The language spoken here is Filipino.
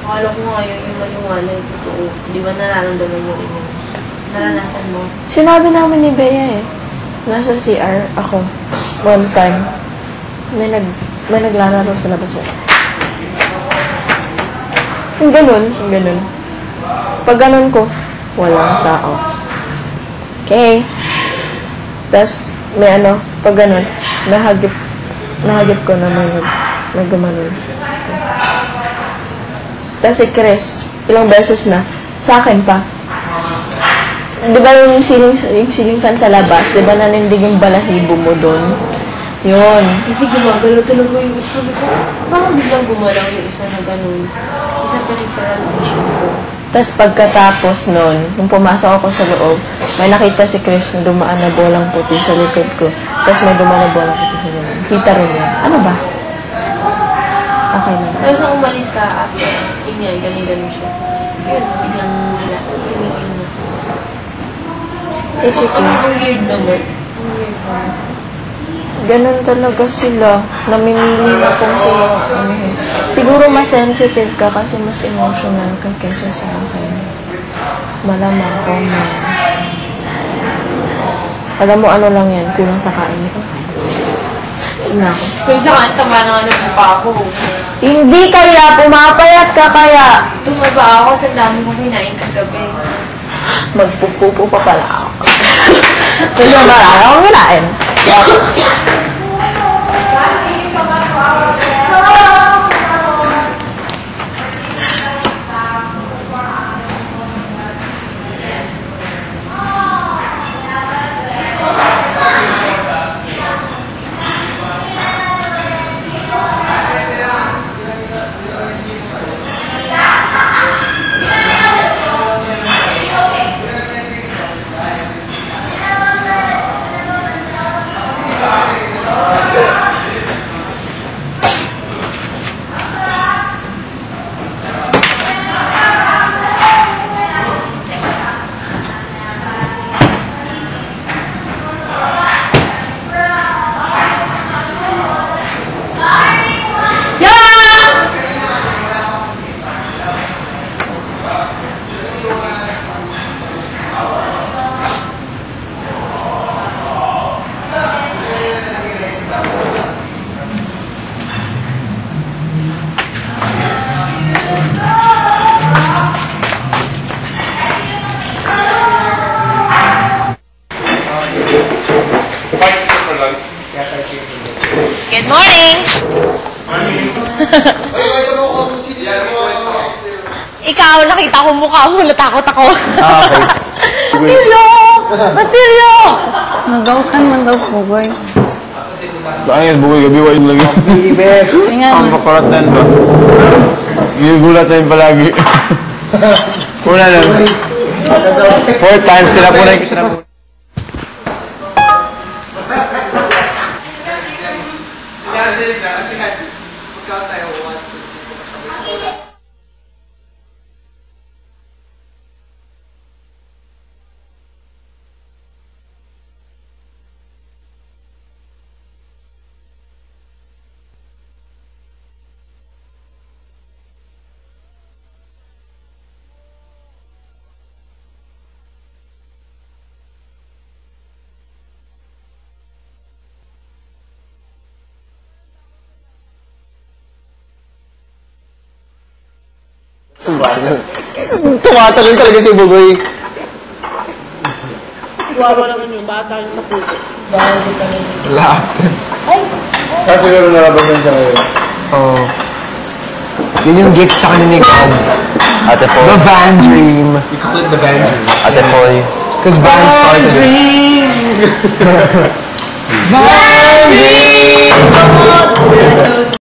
Akala ko nga yung maliwanag, totoo. Di ba nararamdaman mo rin yun? Naranasan mo? Sinabi namin ni Bea eh. Nasa CR ako. One time. May naglalaro sa labas mo. Yung ganun. Pag ganun ko, walang tao. Okay. Tapos, may pag ganun, nahagip ko na may gumanon. Tapos si Chris, ilang beses na, sa akin pa. Di ba yung ceiling fan sa labas? Di ba nanindig yung balahibo mo doon? Yun. Kasi gumagalaw talaga yung isa ko. Parang biglang gumalaw yung isa na ganun. Isa peripheral vision ko. Tapos pagkatapos nun, nung pumasok ako sa loob, may nakita si Chris na dumaan na bolang puti sa likod ko. Tapos may dumaan na bolang puti sa likod. Kita rin yan. Ano ba? Okay na. Tapos nung umalis ka after, yun yan, ganun siya. Yun, biglang tumingin na. I-check yun. Ang weird naman. Ang weird naman. Ganun talaga sila. Namimili na kung sila. Siguro mas sensitive ka kasi mas emotional ka kaysa sa akin. Malamang ko na. Alam mo ano lang yan, kulang sa kain. Ina ako. Kung sa kanta ba na pa ako? Hindi kaya, pumapayat ka kaya. Tumaba ako sa dami kong kinain kagabi. Magpupupo pa pala ako. Kaya marami akong kinain. Good morning! Ikaw, nakita ko mukha mo, natakot ako. Okay. Basilio! Basilio! Nagawsan man daw sa bugoy. Bakit bukoy gabi wa yun lagi? Ang pakaratan ba? Gigulat na yun palagi. Una lang. 4 times sila po na yung kisarap. Tumatalon talaga si Bugoy. Wawa naman yung bata yung sa puso. Lahat. Kasi siguro narabasan siya ngayon. Oo. Yun yung gift sa kanya ni God. Ate Poy. The Van Dream. You can put the Van Dream. Ate Poy. Because Van started it. Van Dream!